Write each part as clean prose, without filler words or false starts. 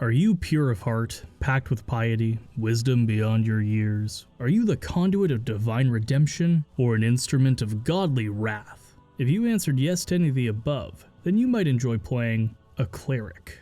Are you pure of heart, packed with piety, wisdom beyond your years? Are you the conduit of divine redemption, or an instrument of godly wrath? If you answered yes to any of the above, then you might enjoy playing a cleric.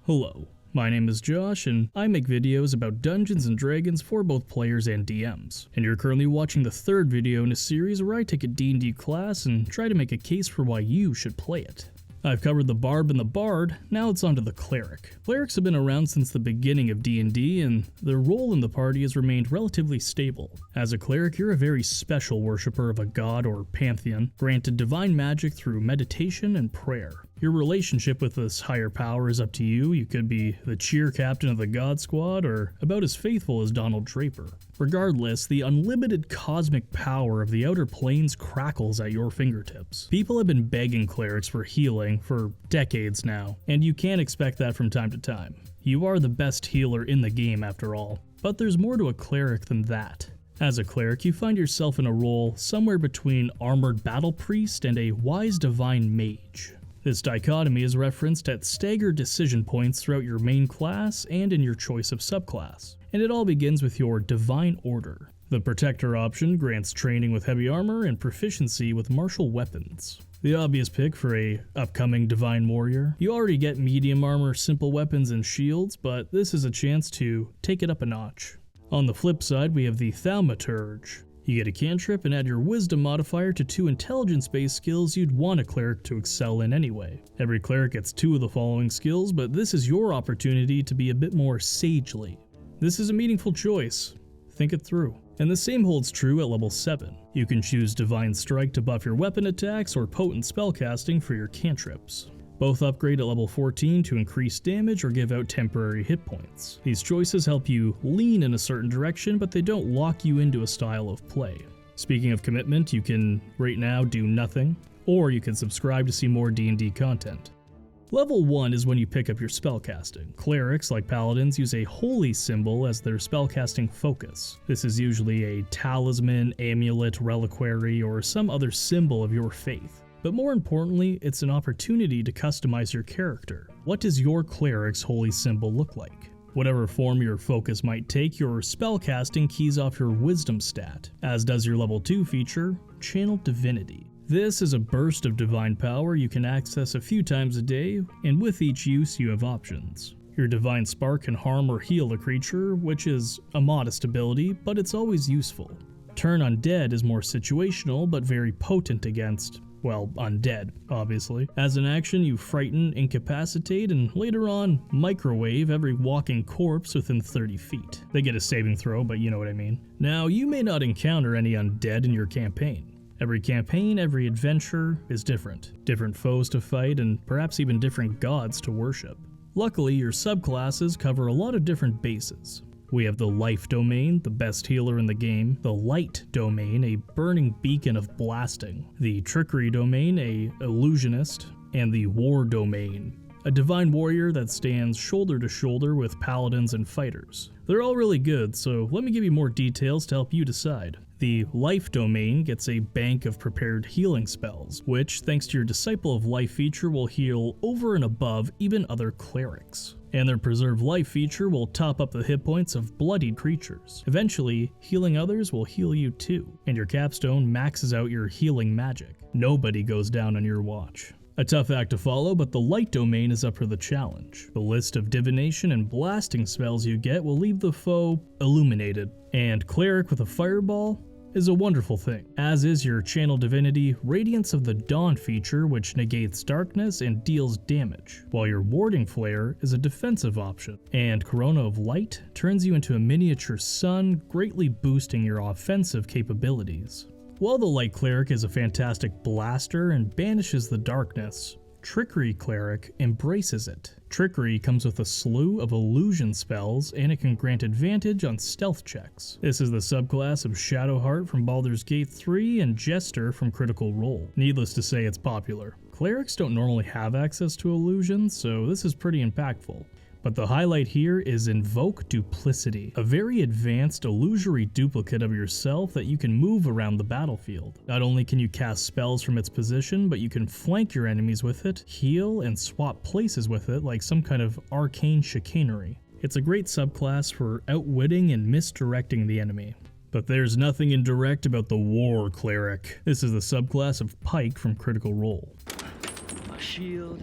Hello, my name is Josh, and I make videos about Dungeons & Dragons for both players and DMs. And you're currently watching the third video in a series where I take a D&D class and try to make a case for why you should play it. I've covered the Barb and the Bard, now it's on to the Cleric. Clerics have been around since the beginning of D&D, and their role in the party has remained relatively stable. As a Cleric, you're a very special worshipper of a god or pantheon, granted divine magic through meditation and prayer. Your relationship with this higher power is up to you. You could be the cheer captain of the God Squad, or about as faithful as Donald Draper. Regardless, the unlimited cosmic power of the outer planes crackles at your fingertips. People have been begging clerics for healing for decades now, and you can't expect that from time to time. You are the best healer in the game after all, but there's more to a cleric than that. As a cleric, you find yourself in a role somewhere between armored battle priest and a wise divine mage. This dichotomy is referenced at staggered decision points throughout your main class and in your choice of subclass, and it all begins with your Divine Order. The Protector option grants training with heavy armor and proficiency with martial weapons. The obvious pick for a upcoming Divine Warrior. You already get medium armor, simple weapons, and shields, but this is a chance to take it up a notch. On the flip side, we have the Thaumaturge. You get a cantrip and add your wisdom modifier to 2 intelligence-based skills you'd want a cleric to excel in anyway. Every cleric gets 2 of the following skills, but this is your opportunity to be a bit more sagely. This is a meaningful choice. Think it through. And the same holds true at level 7. You can choose Divine Strike to buff your weapon attacks or Potent Spellcasting for your cantrips. Both upgrade at level 14 to increase damage or give out temporary hit points. These choices help you lean in a certain direction, but they don't lock you into a style of play. Speaking of commitment, you can right now do nothing, or you can subscribe to see more D&D content. Level 1 is when you pick up your spellcasting. Clerics, like paladins, use a holy symbol as their spellcasting focus. This is usually a talisman, amulet, reliquary, or some other symbol of your faith. But more importantly, it's an opportunity to customize your character. What does your cleric's holy symbol look like? Whatever form your focus might take, your spellcasting keys off your wisdom stat, as does your level 2 feature, Channel Divinity. This is a burst of divine power you can access a few times a day, and with each use you have options. Your Divine Spark can harm or heal a creature, which is a modest ability, but it's always useful. Turn Undead is more situational, but very potent against, well, undead, obviously. As an action, you frighten, incapacitate, and later on, microwave every walking corpse within 30 feet. They get a saving throw, but you know what I mean. Now, you may not encounter any undead in your campaign. Every campaign, every adventure is different. Different foes to fight, and perhaps even different gods to worship. Luckily, your subclasses cover a lot of different bases. We have the Life Domain, the best healer in the game, the Light Domain, a burning beacon of blasting, the Trickery Domain, a illusionist, and the War Domain, a divine warrior that stands shoulder to shoulder with paladins and fighters. They're all really good, so let me give you more details to help you decide. The Life Domain gets a bank of prepared healing spells, which, thanks to your Disciple of Life feature, will heal over and above even other clerics. And their Preserve Life feature will top up the hit points of bloodied creatures. Eventually, healing others will heal you too, and your capstone maxes out your healing magic. Nobody goes down on your watch. A tough act to follow, but the Light Domain is up for the challenge. The list of divination and blasting spells you get will leave the foe illuminated, and Cleric with a Fireball is a wonderful thing, as is your Channel Divinity Radiance of the Dawn feature, which negates darkness and deals damage, while your Warding Flare is a defensive option, and Corona of Light turns you into a miniature sun, greatly boosting your offensive capabilities. While the Light Cleric is a fantastic blaster and banishes the darkness, Trickery Cleric embraces it. Trickery comes with a slew of illusion spells, and it can grant advantage on stealth checks. This is the subclass of Shadowheart from Baldur's Gate 3 and Jester from Critical Role. Needless to say, it's popular. Clerics don't normally have access to illusions, so this is pretty impactful. But the highlight here is Invoke Duplicity, a very advanced illusory duplicate of yourself that you can move around the battlefield. Not only can you cast spells from its position, but you can flank your enemies with it, heal, and swap places with it like some kind of arcane chicanery. It's a great subclass for outwitting and misdirecting the enemy. But there's nothing indirect about the War Cleric. This is the subclass of Pike from Critical Role. My shield,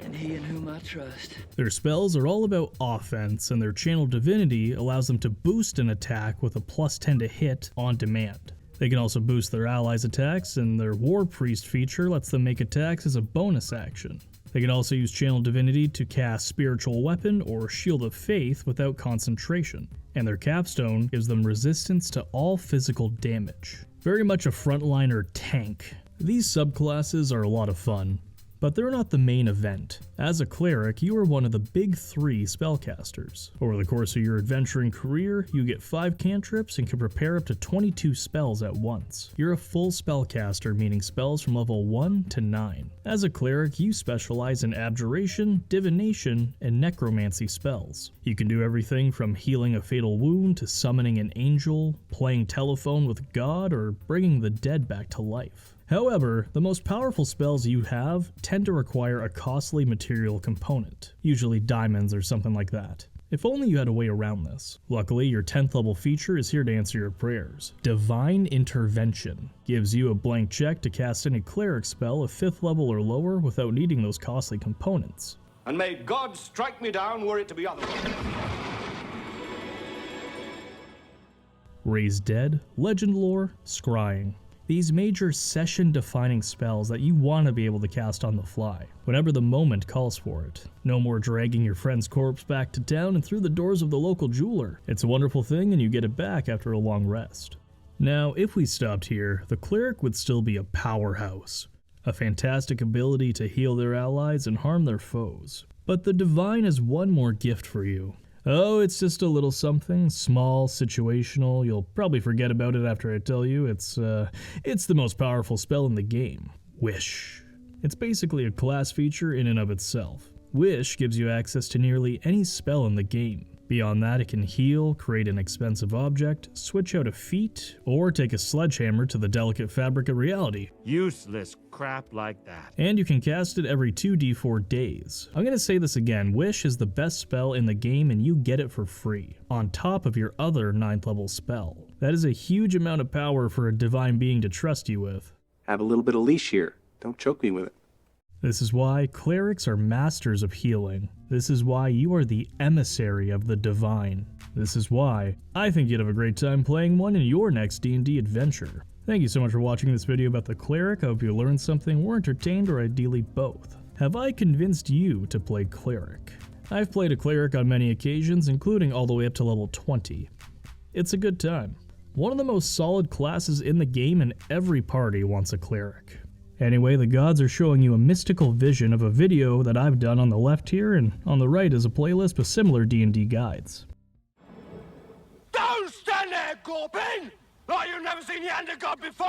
and he in whom I trust. Their spells are all about offense, and their Channel Divinity allows them to boost an attack with a +10 to hit on demand. They can also boost their allies' attacks, and their War Priest feature lets them make attacks as a bonus action. They can also use Channel Divinity to cast Spiritual Weapon or Shield of Faith without concentration, and their capstone gives them resistance to all physical damage. Very much a frontliner tank. These subclasses are a lot of fun, but they're not the main event. As a cleric, you are one of the big 3 spellcasters. Over the course of your adventuring career, you get 5 cantrips and can prepare up to 22 spells at once. You're a full spellcaster, meaning spells from level 1 to 9. As a cleric, you specialize in abjuration, divination, and necromancy spells. You can do everything from healing a fatal wound to summoning an angel, playing telephone with God, or bringing the dead back to life. However, the most powerful spells you have tend to require a costly material component, usually diamonds or something like that. If only you had a way around this. Luckily, your 10th level feature is here to answer your prayers. Divine Intervention gives you a blank check to cast any cleric spell of 5th level or lower without needing those costly components. And may God strike me down were it to be otherwise. Raise Dead, Legend Lore, Scrying. These major session-defining spells that you want to be able to cast on the fly, whenever the moment calls for it. No more dragging your friend's corpse back to town and through the doors of the local jeweler. It's a wonderful thing and you get it back after a long rest. Now, if we stopped here, the cleric would still be a powerhouse. A fantastic ability to heal their allies and harm their foes. But the Divine has one more gift for you. Oh, it's just a little something, small, situational, you'll probably forget about it after I tell you. It's the most powerful spell in the game. Wish. It's basically a class feature in and of itself. Wish gives you access to nearly any spell in the game. Beyond that, it can heal, create an expensive object, switch out a feat, or take a sledgehammer to the delicate fabric of reality. Useless crap like that. And you can cast it every 2d4 days. I'm going to say this again, Wish is the best spell in the game and you get it for free, on top of your other 9th level spell. That is a huge amount of power for a divine being to trust you with. Have a little bit of leash here. Don't choke me with it. This is why clerics are masters of healing. This is why you are the emissary of the divine. This is why I think you'd have a great time playing one in your next D&D adventure. Thank you so much for watching this video about the cleric. I hope you learned something, were entertained, or ideally both. Have I convinced you to play cleric? I've played a cleric on many occasions, including all the way up to level 20. It's a good time. One of the most solid classes in the game, and every party wants a cleric. Anyway, the gods are showing you a mystical vision of a video that I've done on the left here, and on the right is a playlist with similar D&D guides. Don't stand there, Gorpin! Like you've never seen the hand of God before!